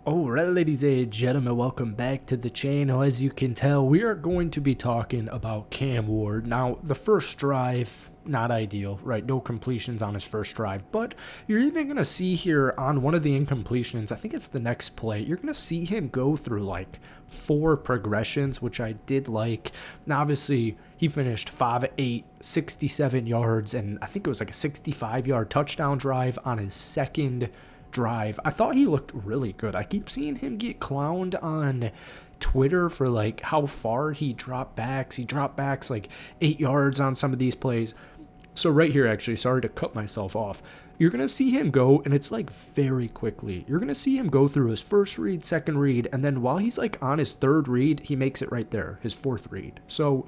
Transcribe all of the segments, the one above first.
Alright, ladies and gentlemen, welcome back to the channel. As you can tell, we are going to be talking about Cam Ward. Now, the first drive, not ideal, right? No completions on his first drive, but you're even going to see here on one of the incompletions, I think it's the next play, you're going to see him go through like 4 progressions, which I did like. Now, obviously, he finished 5-8, 67 yards, and I think it was like a 65-yard touchdown drive on his second drive. I thought he looked really good. I keep seeing him get clowned on Twitter for like how far he dropped backs. He dropped backs like 8 yards on some of these plays. So right here, actually, sorry to cut myself off. You're going to see him go, and it's like very quickly. You're going to see him go through his first read, second read, and then while he's like on his third read, he makes it right there, his fourth read. So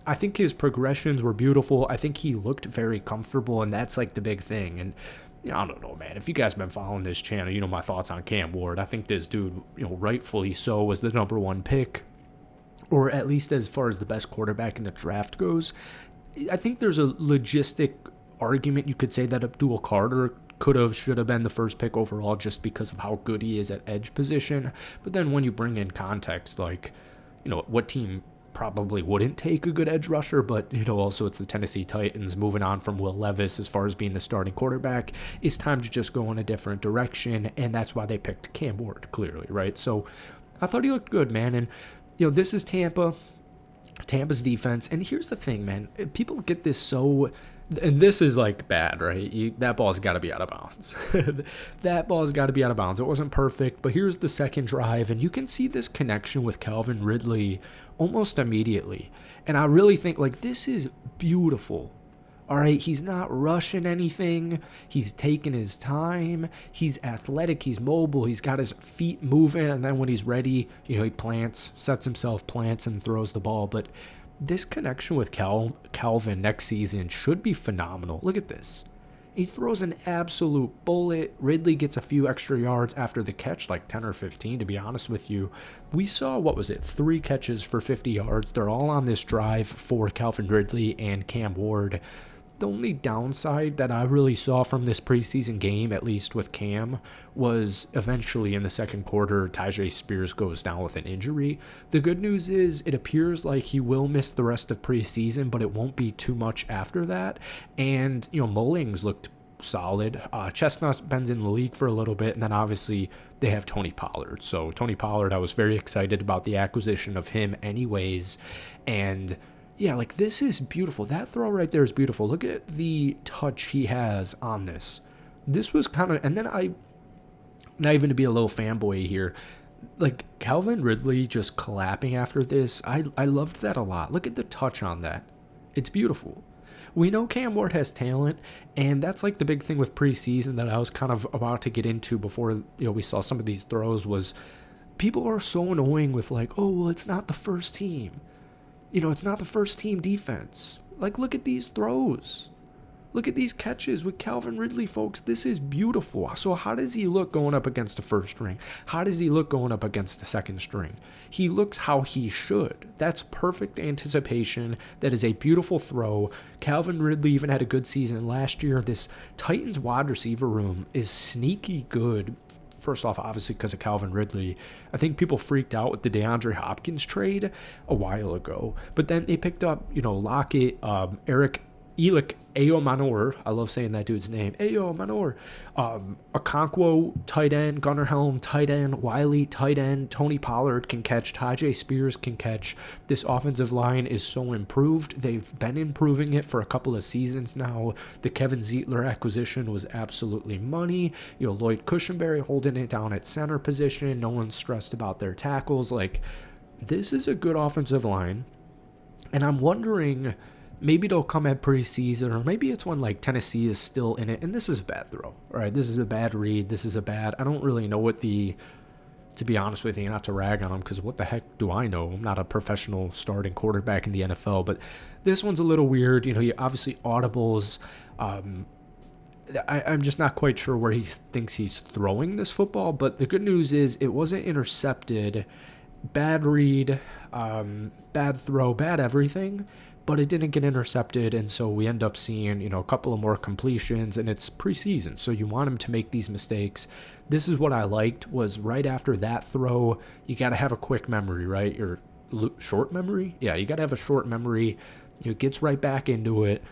I think his progressions were beautiful. I think he looked very comfortable, and that's like the big thing. And I don't know, man. If you guys have been following this channel, you know my thoughts on Cam Ward. I think this dude, rightfully so, was the number 1 pick, or at least as far as the best quarterback in the draft goes. I think there's a logistic argument you could say that Abdul Carter should have been the first pick overall just because of how good he is at edge position. But then when you bring in context, like, what team probably wouldn't take a good edge rusher, but also it's the Tennessee Titans moving on from Will Levis as far as being the starting quarterback. It's time to just go in a different direction, and that's why they picked Cam Ward, clearly, right? So I thought he looked good, man. And this is Tampa's defense. And here's the thing, man, people get this so, and this is like bad, right? That ball's got to be out of bounds. That ball's got to be out of bounds. It wasn't perfect, but here's the second drive, and you can see this connection with Calvin Ridley almost immediately. And I really think, like, this is beautiful. All right, he's not rushing anything. He's taking his time. He's athletic. He's mobile. He's got his feet moving. And then when he's ready, he sets himself, plants, and throws the ball. But this connection with Calvin next season should be phenomenal. Look at this. He throws an absolute bullet. Ridley gets a few extra yards after the catch, like 10 or 15, to be honest with you. We saw, 3 catches for 50 yards. They're all on this drive for Calvin Ridley and Cam Ward. The only downside that I really saw from this preseason game, at least with Cam, was eventually in the second quarter, Tyjae Spears goes down with an injury. The good news is it appears like he will miss the rest of preseason, but it won't be too much after that. And, Mullings looked solid. Chestnut's been in the league for a little bit, and then obviously they have Tony Pollard. So Tony Pollard, I was very excited about the acquisition of him anyways. And yeah, like, this is beautiful. That throw right there is beautiful. Look at the touch he has on this. This was kind of, and then not even to be a little fanboy here, like, Calvin Ridley just clapping after this, I loved that a lot. Look at the touch on that. It's beautiful. We know Cam Ward has talent, and that's like the big thing with preseason that I was kind of about to get into before, we saw some of these throws, was people are so annoying with like, oh, well, it's not the first team. It's not the first team defense. Like, look at these throws. Look at these catches with Calvin Ridley, folks. This is beautiful. So how does he look going up against the first string? How does he look going up against the second string? He looks how he should. That's perfect anticipation. That is a beautiful throw. Calvin Ridley even had a good season last year. This Titans wide receiver room is sneaky good. First off, obviously, because of Calvin Ridley. I think people freaked out with the DeAndre Hopkins trade a while ago. But then they picked up, Lockett, Elick Ayomanor. I love saying that dude's name. Ayomanor. Okonkwo, tight end. Gunnar Helm, tight end. Wiley, tight end. Tony Pollard can catch. Tyjae Spears can catch. This offensive line is so improved. They've been improving it for a couple of seasons now. The Kevin Zeitler acquisition was absolutely money. Lloyd Cushenberry holding it down at center position. No one's stressed about their tackles. Like, this is a good offensive line. And I'm wondering, maybe they'll come at preseason, or maybe it's when, like, Tennessee is still in it. And this is a bad throw, all right? This is a bad read. This is a bad, I don't really know what to be honest with you, not to rag on him, because what the heck do I know? I'm not a professional starting quarterback in the NFL, but this one's a little weird. He obviously audibles. I'm just not quite sure where he thinks he's throwing this football, but the good news is it wasn't intercepted. Bad read, bad throw, bad everything. but it didn't get intercepted, and so we end up seeing, a couple of more completions, and it's preseason, so you want him to make these mistakes. This is what I liked, was right after that throw, you got to have a quick memory, right? Or short memory? Yeah, you got to have a short memory. Gets right back into it,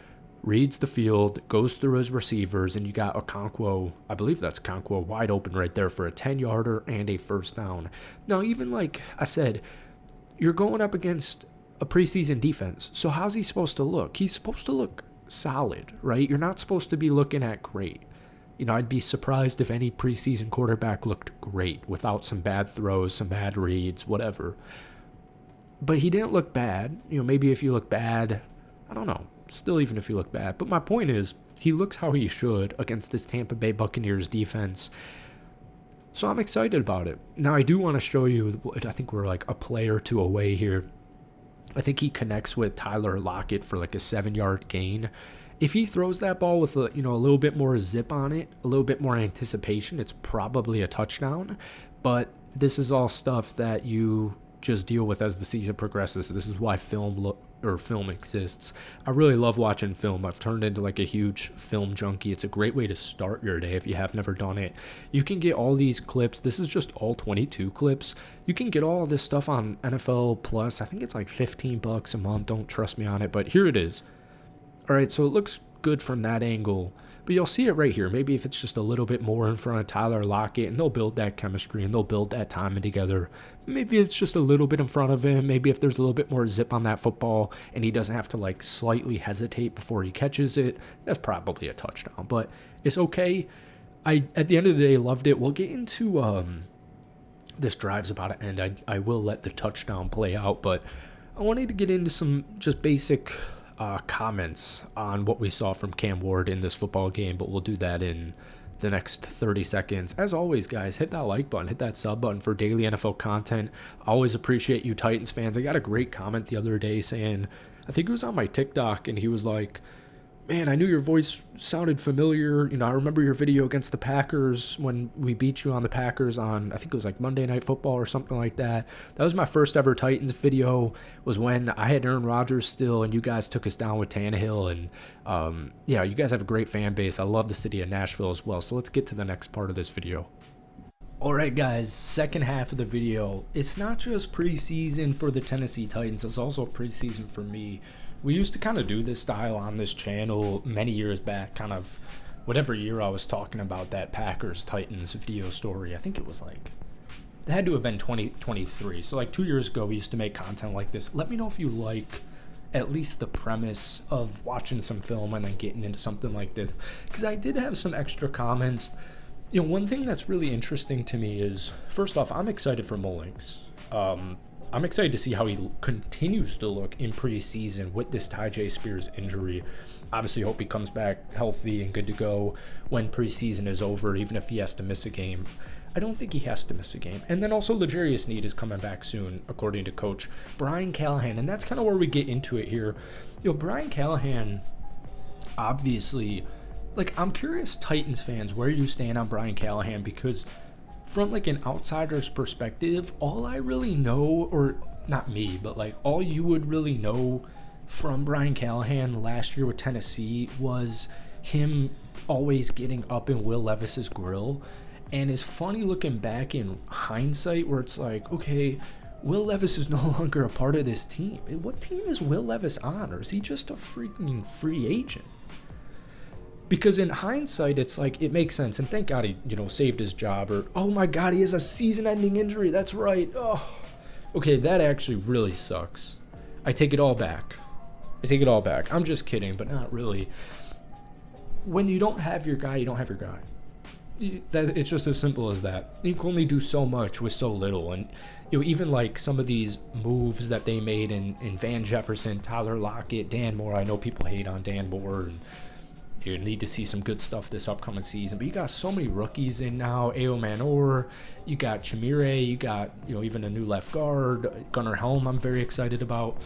reads the field, goes through his receivers, and you got Okonkwo, I believe that's Okonkwo, wide open right there for a 10-yarder and a first down. Now, even like I said, you're going up against a preseason defense, so how's he supposed to look? He's supposed to look solid, right? You're not supposed to be looking at great. I'd be surprised if any preseason quarterback looked great without some bad throws, some bad reads, whatever. But he didn't look bad. Maybe if you look bad, I don't know. Still, even if you look bad. But my point is, he looks how he should against this Tampa Bay Buccaneers defense. So I'm excited about it. Now, I do want to show you, I think we're like a play or two away here. I think he connects with Tyler Lockett for like a 7-yard gain. If he throws that ball with a little bit more zip on it, a little bit more anticipation, it's probably a touchdown. But this is all stuff that you just deal with as the season progresses. This is why film exists. I really love watching film. I've turned into like a huge film junkie. It's a great way to start your day if you have never done it. You can get all these clips. This is just all 22 clips. You can get all this stuff on NFL Plus. I think it's like $15 a month. Don't trust me on it, but here it is. All right, so it looks good from that angle, but you'll see it right here. Maybe if it's just a little bit more in front of Tyler Lockett, and they'll build that chemistry and they'll build that timing together. Maybe it's just a little bit in front of him. Maybe if there's a little bit more zip on that football and he doesn't have to like slightly hesitate before he catches it, that's probably a touchdown, but it's okay. I, at the end of the day, loved it. We'll get into this drive's about to end. I will let the touchdown play out, but I wanted to get into some just basic comments on what we saw from Cam Ward in this football game, but we'll do that in the next 30 seconds. As always, guys, hit that like button, hit that sub button for daily NFL content. I always appreciate you Titans fans. I got a great comment the other day saying, I think it was on my TikTok, and he was like, man, I knew your voice sounded familiar. I remember your video against the Packers when we beat you on the Packers on, I think it was like Monday Night Football or something like that. That was my first ever Titans video, was when I had Aaron Rodgers still, and you guys took us down with Tannehill. And yeah, you guys have a great fan base. I love the city of Nashville as well. So let's get to the next part of this video. Alright guys, second half of the video. It's not just preseason for the Tennessee Titans, it's also preseason for me. We used to kind of do this style on this channel many years back, kind of whatever year I was talking about that Packers-Titans video story. I think it was like, it had to have been 2023. So like 2 years ago, we used to make content like this. Let me know if you like at least the premise of watching some film and then getting into something like this, because I did have some extra comments. One thing that's really interesting to me is, first off, I'm excited for Mullings. I'm excited to see how he continues to look in preseason with this Tyjae Spears injury. Obviously, hope he comes back healthy and good to go when preseason is over, even if he has to miss a game. I don't think he has to miss a game. And then also, L'Jarius Sneed is coming back soon, according to Coach Brian Callahan. And that's kind of where we get into it here. Brian Callahan, obviously, like, I'm curious, Titans fans, where you stand on Brian Callahan, because from like an outsider's perspective, all I really know, or not me, but like all you would really know from Brian Callahan last year with Tennessee was him always getting up in Will Levis's grill. And it's funny looking back in hindsight where it's like, okay, Will Levis is no longer a part of this team. What team is Will Levis on? Or is he just a freaking free agent? Because in hindsight, it's like, it makes sense. And thank God he, saved his job. Or, oh my God, he has a season-ending injury. That's right. Oh, okay, that actually really sucks. I take it all back. I'm just kidding, but not really. When you don't have your guy, you don't have your guy. It's just as simple as that. You can only do so much with so little. And even like some of these moves that they made in Van Jefferson, Tyler Lockett, Dan Moore. I know people hate on Dan Moore, and you need to see some good stuff this upcoming season. But you got so many rookies in now. Ao Manor, you got Chimere, you got even a new left guard, Gunnar Helm. I'm very excited about.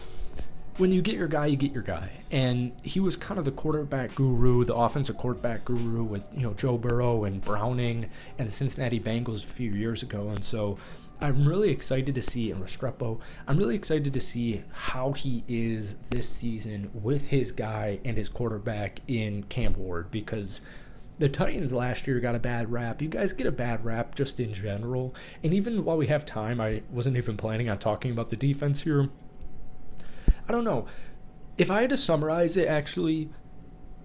when you get your guy, you get your guy. And he was kind of the quarterback guru, the offensive quarterback guru with, Joe Burrow and Browning and the Cincinnati Bengals a few years ago. And so I'm really excited to see, and Restrepo, I'm really excited to see how he is this season with his guy and his quarterback in Cam Ward, because the Titans last year got a bad rap. You guys get a bad rap just in general. And even while we have time, I wasn't even planning on talking about the defense here. I don't know. If I had to summarize it, actually,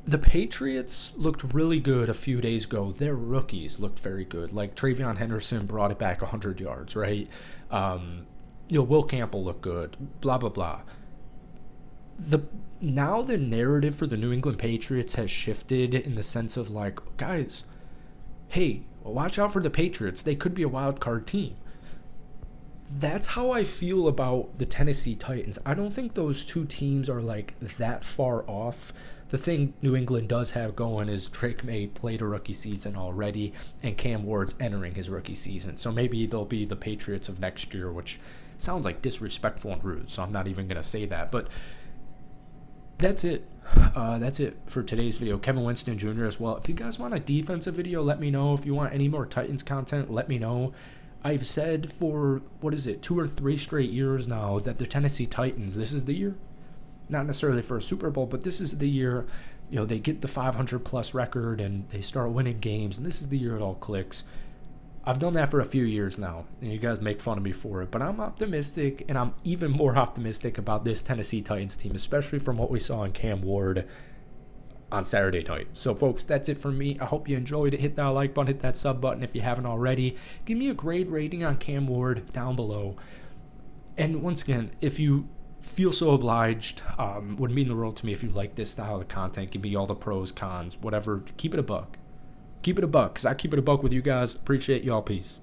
the Patriots looked really good a few days ago. Their rookies looked very good. Like Travion Henderson brought it back 100 yards, right? Will Campbell looked good, blah, blah, blah. Now the narrative for the New England Patriots has shifted in the sense of like, guys, hey, watch out for the Patriots. They could be a wild card team. That's how I feel about the Tennessee Titans. I don't think those two teams are like that far off. The thing New England does have going is Drake May played a rookie season already, and Cam Ward's entering his rookie season. So maybe they'll be the Patriots of next year, which sounds like disrespectful and rude, so I'm not even going to say that. But that's it. That's it for today's video. Kevin Winston Jr. as well. If you guys want a defensive video, let me know. If you want any more Titans content, let me know. I've said for, 2 or 3 straight years now that the Tennessee Titans, this is the year. Not necessarily for a Super Bowl, but this is the year, they get the 500-plus record and they start winning games, and this is the year it all clicks. I've done that for a few years now, and you guys make fun of me for it, but I'm optimistic, and I'm even more optimistic about this Tennessee Titans team, especially from what we saw in Cam Ward on Saturday night. So, folks, that's it for me. I hope you enjoyed it. Hit that like button, hit that sub button if you haven't already. Give me a grade rating on Cam Ward down below. And once again, if you feel so obliged, would mean the world to me if you like this style of content. Give me all the pros, cons, whatever. Keep it a buck. Keep it a buck, because I keep it a buck with you guys. Appreciate y'all. Peace.